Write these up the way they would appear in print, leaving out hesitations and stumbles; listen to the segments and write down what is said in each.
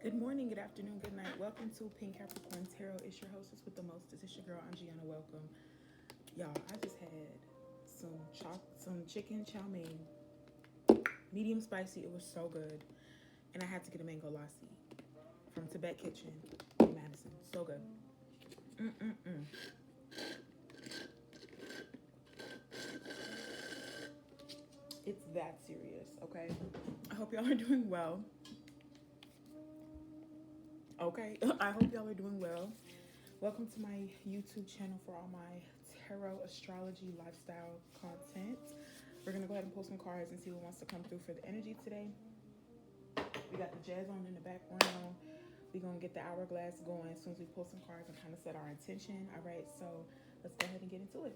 Good morning, good afternoon, good night. Welcome to Pink Capricorn Tarot. It's your hostess with the most. It's your girl, Angiana. Welcome. Y'all, I just had some chicken chow mein, medium spicy. It was so good. And I had to get a mango lassi from Tibet Kitchen in Madison. So good. Mm-mm-mm. It's that serious, okay? I hope y'all are doing well. Okay, I hope y'all are doing well. Welcome to my YouTube channel for all my tarot, astrology, lifestyle content. We're gonna go ahead and pull some cards and see what wants to come through for the energy today. We got the jazz on in the background. We're gonna get the hourglass going as soon as we pull some cards and kind of set our intention. All right, so let's go ahead and get into it.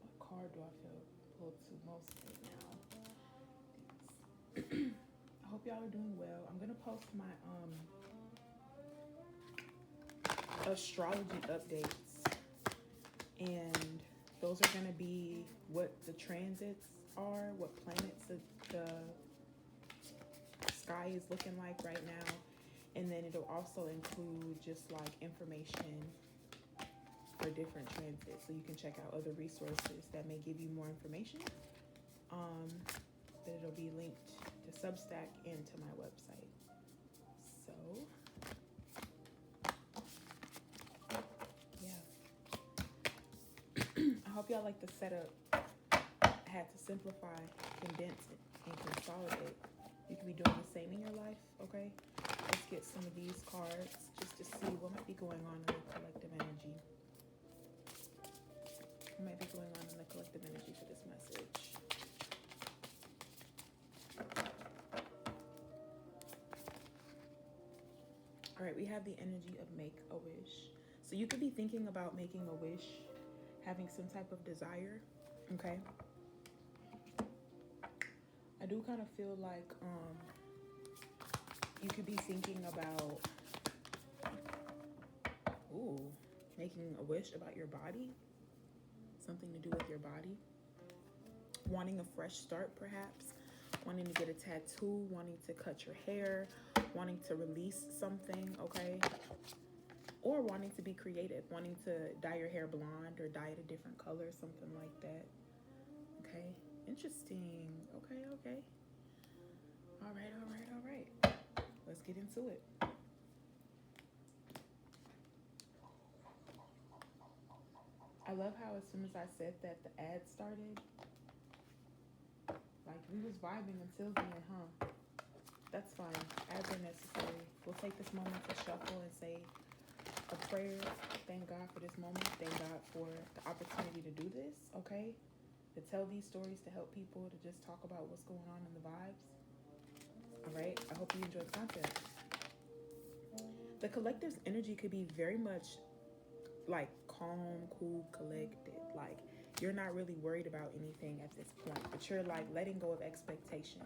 What card do I feel pulled to most right now? I hope y'all are doing well. I'm gonna post my astrology updates, and those are gonna be what the transits are, what planets the sky is looking like right now, and then it'll also include just like information for different transits, so you can check out other resources that may give you more information. That it'll be linked to Substack and to my website. So yeah, I hope y'all like the setup. I had to simplify, condense it, and consolidate. You can be doing the same in your life, okay? Let's get some of these cards just to see what might be going on in the collective energy. What might be going on in the collective energy for this message. All right, we have the energy of make a wish. So you could be thinking about making a wish, having some type of desire, okay? I do kind of feel like you could be thinking about, making a wish about your body, something to do with your body, wanting a fresh start perhaps, wanting to get a tattoo, wanting to cut your hair, wanting to release something, okay? Or wanting to be creative, wanting to dye your hair blonde or dye it a different color, something like that, okay? Interesting. Okay. All right. Let's get into it. I love how as soon as I said that, the ad started. Like, we was vibing until then, huh? That's fine. Ads are necessary. We'll take this moment to shuffle and say a prayer. Thank God for this moment. Thank God for the opportunity to do this, okay? To tell these stories, to help people, to just talk about what's going on in the vibes. All right? I hope you enjoy the content. The collective's energy could be very much like calm, cool, collected. Like, you're not really worried about anything at this point, but you're like letting go of expectation.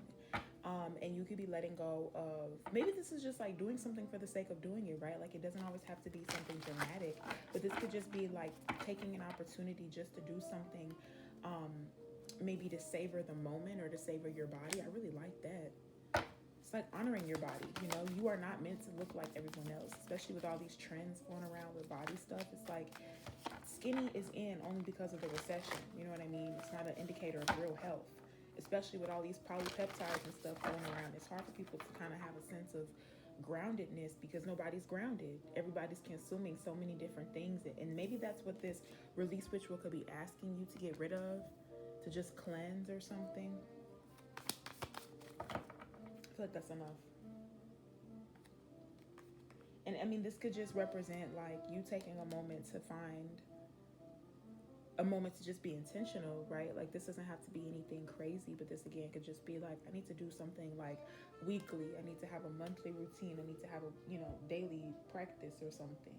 And you could be letting go of, maybe this is just like doing something for the sake of doing it, right? Like, it doesn't always have to be something dramatic, but this could just be like taking an opportunity just to do something, maybe to savor the moment or to savor your body. I really like that. It's like honoring your body. You know, you are not meant to look like everyone else, especially with all these trends going around with body stuff. It's like skinny is in only because of the recession. You know what I mean? It's not an indicator of real health, especially with all these polypeptides and stuff going around. It's hard for people to kind of have a sense of groundedness because nobody's grounded. Everybody's consuming so many different things, and maybe that's what this release ritual could be asking you to get rid of, to just cleanse or something. I feel like that's enough. And I mean, this could just represent like you taking a moment to find a moment to just be intentional, right? Like, this doesn't have to be anything crazy, but this again could just be like, I need to do something like weekly. I need to have a monthly routine. I need to have a, daily practice or something.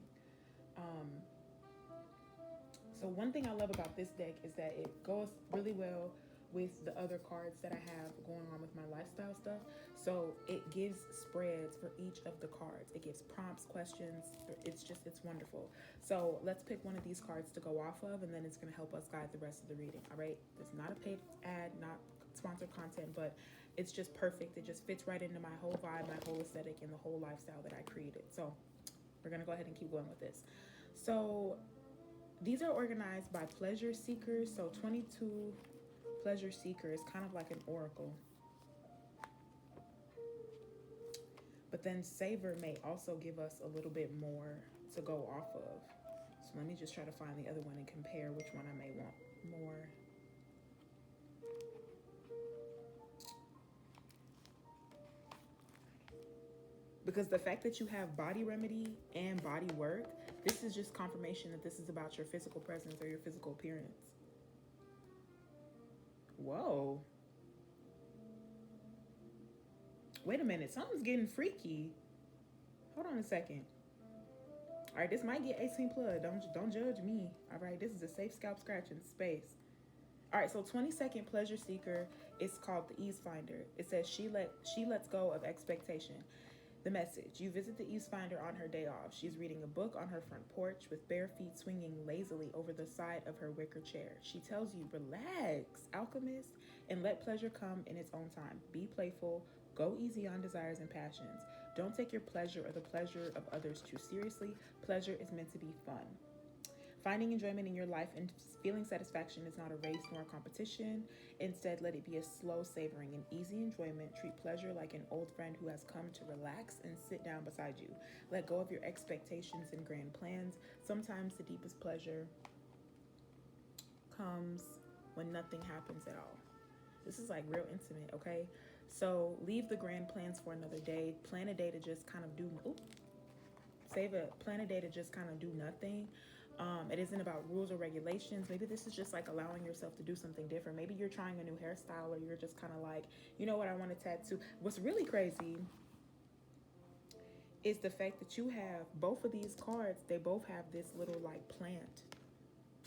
So one thing I love about this deck is that it goes really well with the other cards that I have going on with my lifestyle stuff. So it gives spreads for each of the cards. It gives prompts, questions. It's wonderful. So let's pick one of these cards to go off of, and then it's going to help us guide the rest of the reading. All right. It's not a paid ad, not sponsored content, but it's just perfect. It just fits right into my whole vibe, my whole aesthetic, and the whole lifestyle that I created. So we're gonna go ahead and keep going with this. So these are organized by pleasure seekers. So 22 pleasure seekers, kind of like an oracle. But then savor may also give us a little bit more to go off of. So let me just try to find the other one and compare which one I may want more. Because the fact that you have body remedy and body work, this is just confirmation that this is about your physical presence or your physical appearance. Whoa. Wait a minute, something's getting freaky. Hold on a second. All right, this might get 18 plus. Don't judge me. All right, this is a safe scalp scratching space. All right, so 22nd pleasure seeker is called the ease finder. It says she lets go of expectation. The message: you visit the ease finder on her day off. She's reading a book on her front porch with bare feet swinging lazily over the side of her wicker chair. She tells you, relax, alchemist, and let pleasure come in its own time. Be playful, go easy on desires and passions. Don't take your pleasure or the pleasure of others too seriously. Pleasure is meant to be fun. Finding enjoyment in your life and feeling satisfaction is not a race nor a competition. Instead, let it be a slow savoring and easy enjoyment. Treat pleasure like an old friend who has come to relax and sit down beside you. Let go of your expectations and grand plans. Sometimes the deepest pleasure comes when nothing happens at all. This is like real intimate, okay? So leave the grand plans for another day. Plan a day to just kind of do, plan a day to just kind of do nothing. It isn't about rules or regulations. Maybe this is just like allowing yourself to do something different. Maybe you're trying a new hairstyle, or you're just kind of like, you know what, I want to tattoo. What's really crazy is the fact that you have both of these cards. They both have this little like plant.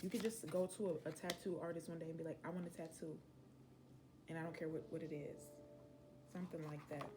You could just go to a tattoo artist one day and be like, I want a tattoo, and I don't care what it is. Something like that.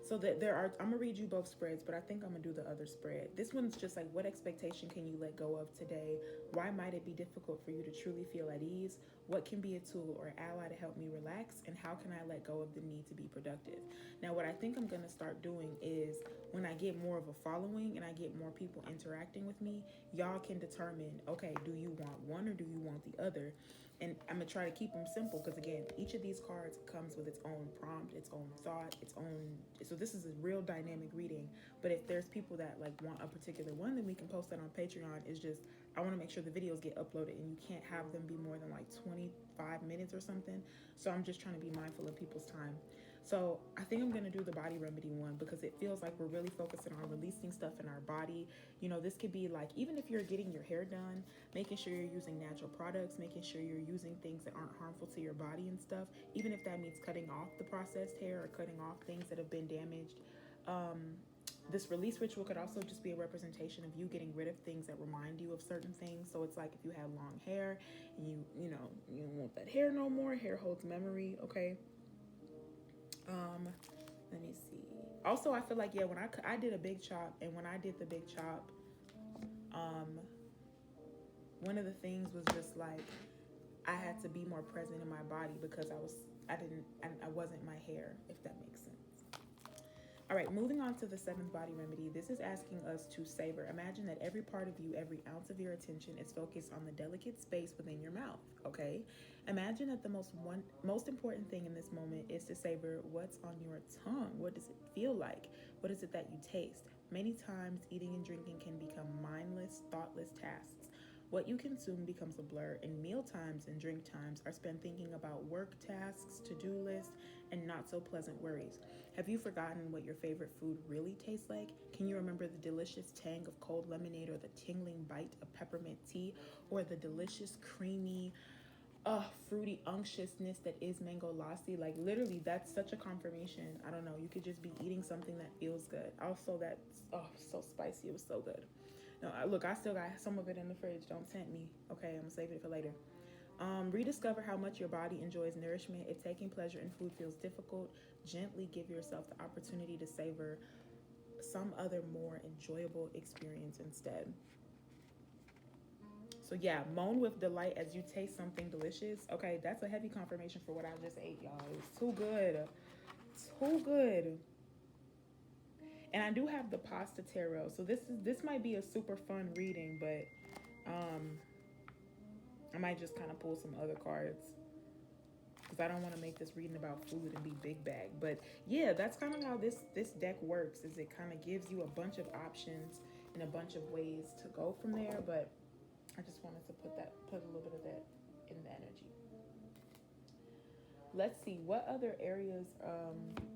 So that I'm gonna read you both spreads, but I think I'm gonna do the other spread. This one's just like, what expectation can you let go of today? Why might it be difficult for you to truly feel at ease? What can be a tool or ally to help me relax? And how can I let go of the need to be productive? Now, what I think I'm gonna start doing is, when I get more of a following and I get more people interacting with me, y'all can determine, okay, do you want one or do you want the other? And I'm gonna try to keep them simple, because again, each of these cards comes with its own prompt, its own thought, its own. So this is a real dynamic reading. But if there's people that like want a particular one, then we can post that on Patreon. It's just, I want to make sure the videos get uploaded, and you can't have them be more than like 25 minutes or something. So I'm just trying to be mindful of people's time. So I think I'm going to do the body remedy one, because it feels like we're really focusing on releasing stuff in our body. You know, this could be like, even if you're getting your hair done, making sure you're using natural products, making sure you're using things that aren't harmful to your body and stuff, even if that means cutting off the processed hair or cutting off things that have been damaged. This release ritual could also just be a representation of you getting rid of things that remind you of certain things. So it's like, if you have long hair and you don't want that hair no more. Hair holds memory, okay? Let me see. Also, I feel like, yeah, when I did a big chop, and when I did the big chop, one of the things was just like, I had to be more present in my body, because I wasn't my hair, if that makes sense. All right, moving on to the 7th body remedy. This is asking us to savor. Imagine that every part of you, every ounce of your attention is focused on the delicate space within your mouth, okay? Imagine that the most important thing in this moment is to savor what's on your tongue. What does it feel like? What is it that you taste? Many times, eating and drinking can become mindless, thoughtless tasks. What you consume becomes a blur, and meal times and drink times are spent thinking about work tasks, to-do lists, and not so pleasant worries. Have you forgotten what your favorite food really tastes like? Can you remember the delicious tang of cold lemonade, or the tingling bite of peppermint tea, or the delicious creamy, fruity unctuousness that is mango lassi? Like, literally, that's such a confirmation. I don't know. You could just be eating something that feels good. Also, that's so spicy. It was so good. No, look, I still got some of it in the fridge. Don't tempt me. Okay, I'm gonna save it for later. Rediscover how much your body enjoys nourishment. If taking pleasure in food feels difficult, gently give yourself the opportunity to savor some other more enjoyable experience instead. So yeah, moan with delight as you taste something delicious. Okay, that's a heavy confirmation for what I just ate, y'all. It was too good. Too good. And I do have the pasta tarot. So this might be a super fun reading, but I might just kind of pull some other cards because I don't want to make this reading about food and be big bag. But yeah, that's kind of how this deck works. Is it kind of gives you a bunch of options and a bunch of ways to go from there. But I just wanted to put a little bit of that in the energy. Let's see, what other areas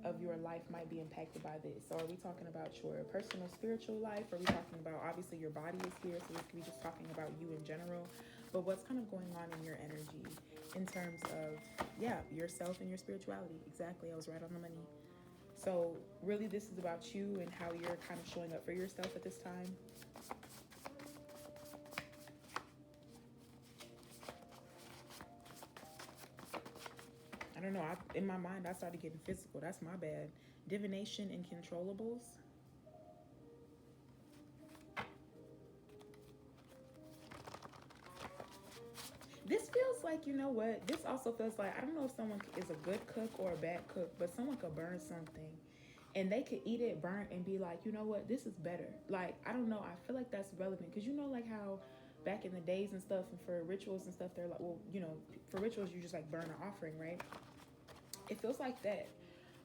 of your life might be impacted by this? So are we talking about your personal spiritual life? Are we talking about, obviously your body is here, so we could be just talking about you in general, but what's kind of going on in your energy in terms of, yeah, yourself and your spirituality? Exactly, I was right on the money. So really this is about you and how you're kind of showing up for yourself at this time. I don't know. In my mind, I started getting physical. That's my bad. Divination and controllables. This feels like, you know what? This also feels like, I don't know if someone is a good cook or a bad cook, but someone could burn something and they could eat it burnt and be like, you know what? This is better. Like, I don't know. I feel like that's relevant because you know, like how back in the days and stuff, and for rituals and stuff, they're like, well, you know, for rituals, you just like burn an offering, right? It feels like that,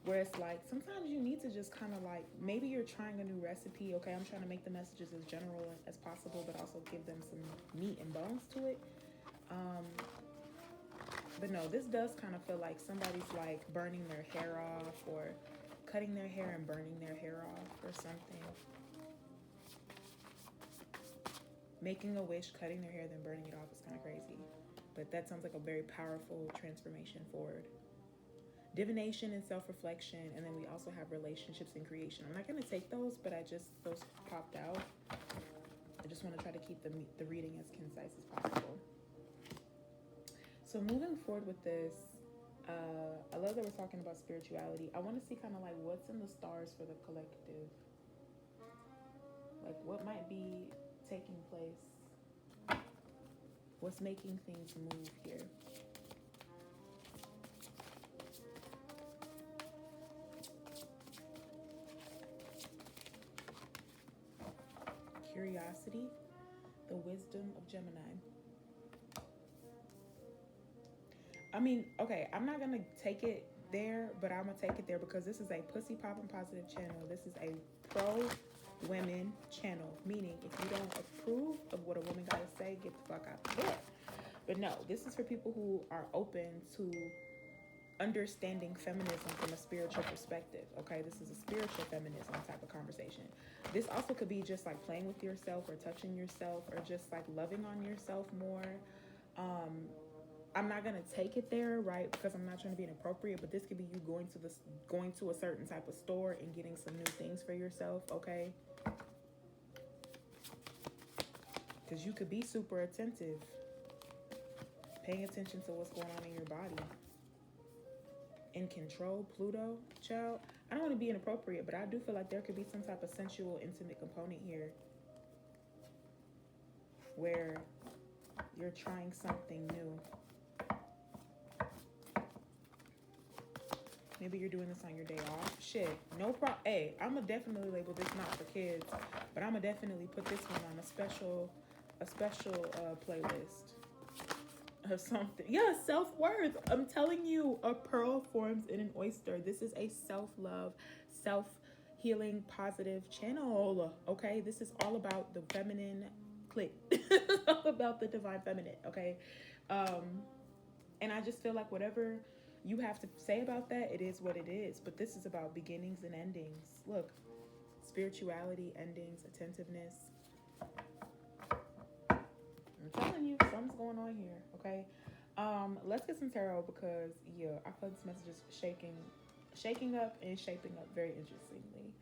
where it's like sometimes you need to just kind of like, maybe you're trying a new recipe. Okay, I'm trying to make the messages as general as possible, but also give them some meat and bones to it. But no, this does kind of feel like somebody's like burning their hair off or cutting their hair and burning their hair off or something. Making a wish, cutting their hair, then burning it off is kind of crazy, but that sounds like a very powerful transformation forward. Divination and self-reflection, and then we also have relationships and creation. I'm not going to take those, but those popped out. I just want to try to keep the reading as concise as possible. So moving forward with this, I love that we're talking about spirituality. I want to see kind of like what's in the stars for the collective. Like what might be taking place. What's making things move here? Curiosity, the wisdom of Gemini. I mean, okay, I'm not going to take it there, but I'm going to take it there because this is a pussy popping positive channel. This is a pro women channel, meaning if you don't approve of what a woman got to say, get the fuck out the door. But no, this is for people who are open to understanding feminism from a spiritual perspective. Okay, this is a spiritual feminism type of conversation. This also could be just like playing with yourself or touching yourself or just like loving on yourself more. I'm not gonna take it there, right? Because I'm not trying to be inappropriate, but this could be you going to a certain type of store and getting some new things for yourself, okay? Because you could be super attentive, paying attention to what's going on in your body. In control, Pluto, child. I don't want to be inappropriate, but I do feel like there could be some type of sensual, intimate component here where you're trying something new. Maybe you're doing this on your day off. Shit, no problem. Hey, I'm going to definitely label this not for kids, but I'm going to definitely put this one on a special playlist or something. Yeah, self-worth. I'm telling you, a pearl forms in an oyster. This is a self-love, self-healing, positive channel, okay? This is all about the feminine clit. All about the divine feminine, okay? And I just feel like whatever you have to say about that, it is what it is. But this is about beginnings and endings. Look, spirituality, endings, attentiveness. I'm telling you, something's going on here, okay? Let's get some tarot because, yeah, I feel this message is shaking up and shaping up very interestingly.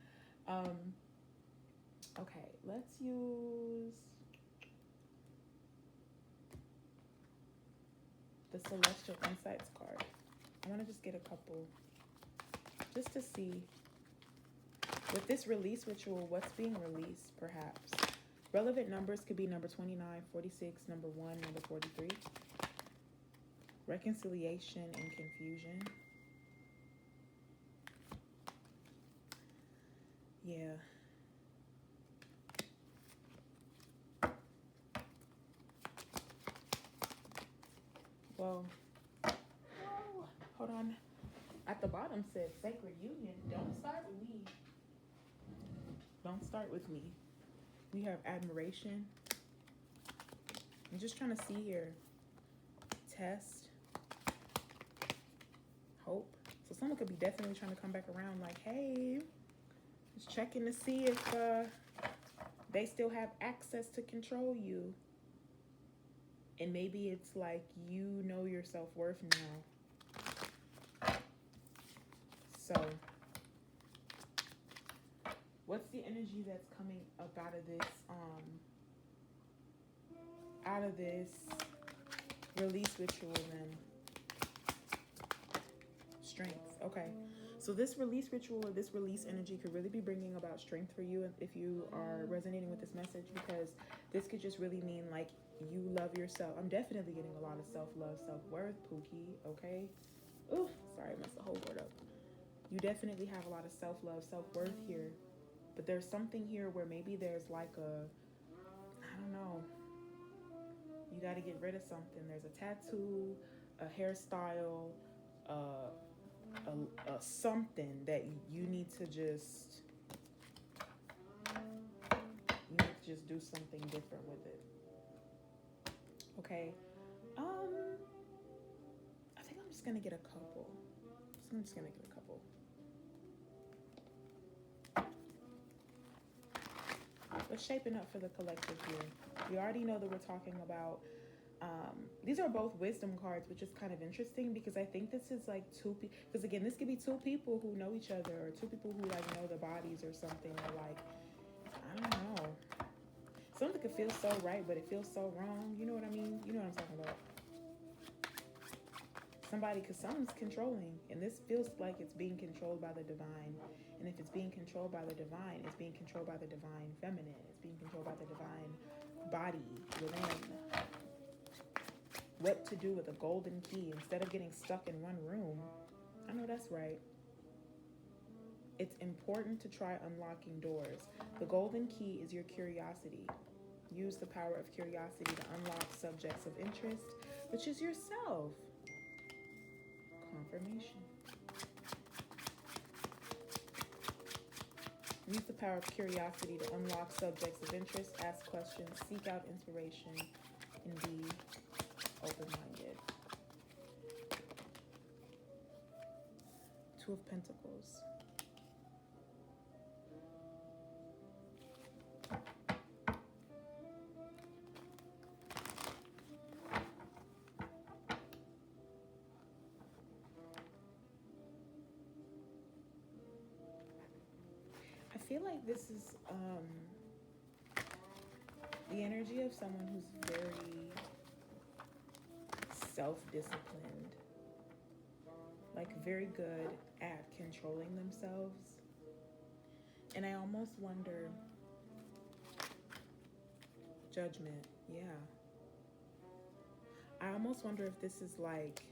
Okay, let's use the Celestial Insights card. I want to just get a couple just to see with this release ritual what's being released, perhaps. Relevant numbers could be number 29, 46, number 1, number 43. Reconciliation and confusion. Yeah. Well, hold on. At the bottom says sacred union. Don't start with me. Don't start with me. We have admiration. I'm just trying to see here. Test. Hope. So someone could be definitely trying to come back around like, hey, just checking to see if they still have access to control you. And maybe it's like you know your self-worth now. So, what's the energy that's coming up out of this release ritual then? Strength. Okay. So this release ritual or this release energy could really be bringing about strength for you if you are resonating with this message, because this could just really mean like you love yourself. I'm definitely getting a lot of self-love, self-worth, Pookie, okay? Ooh, sorry, I messed the whole word up. You definitely have a lot of self-love, self-worth here. But there's something here where maybe there's like I don't know. You got to get rid of something. There's a tattoo, a hairstyle, something that you need to just do something different with it. Okay. I think I'm just gonna get a couple. I'm just gonna get a couple. What's shaping up for the collective here? We already know that we're talking about these are both wisdom cards, which is kind of interesting because I think this is like two people, because again, this could be two people who know each other, or two people who like know their bodies or something, or like, I don't know. Something could feel so right, but it feels so wrong. You know what I mean? You know what I'm talking about. Somebody, because someone's controlling, and this feels like it's being controlled by the divine. And if it's being controlled by the divine, it's being controlled by the divine feminine. It's being controlled by the divine body within. What to do with a golden key instead of getting stuck in one room. I know that's right. It's important to try unlocking doors. The golden key is your curiosity. Use the power of curiosity to unlock subjects of interest, which is yourself. Confirmation. Use the power of curiosity to unlock subjects of interest, ask questions, seek out inspiration, and be open-minded. Two of Pentacles. I feel like this is the energy of someone who's very self-disciplined, like very good at controlling themselves. And I almost wonder, judgment, yeah. I almost wonder if this is like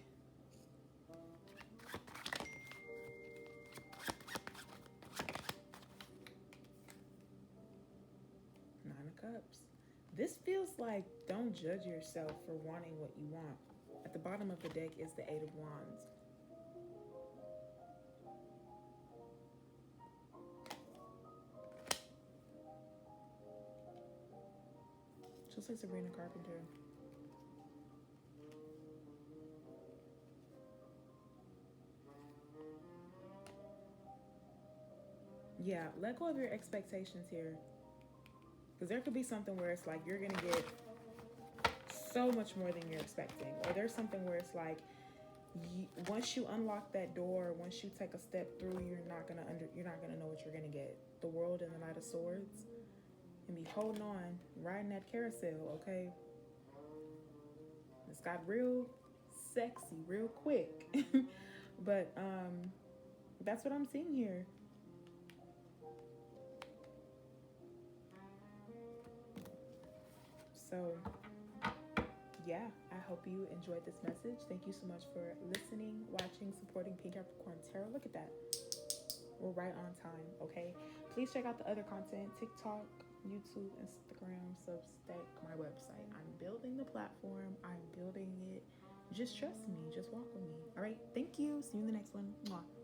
Nine of Cups. This feels like don't judge yourself for wanting what you want. At the bottom of the deck is the Eight of Wands. Just like Sabrina Carpenter. Yeah, let go of your expectations here. Because there could be something where it's like you're going to get so much more than you're expecting. Or there's something where it's like once you unlock that door, once you take a step through, you're not gonna know what you're gonna get. The World and the Knight of Swords, and be holding on, riding that carousel. Okay, it's got real sexy real quick, but that's what I'm seeing here. So yeah, I hope you enjoyed this message. Thank you so much for listening, watching, supporting Pink Capricorn Tarot. Look at that. We're right on time, okay? Please check out the other content, TikTok, YouTube, Instagram, Substack, my website. I'm building the platform. I'm building it. Just trust me. Just walk with me. All right? Thank you. See you in the next one. Mwah.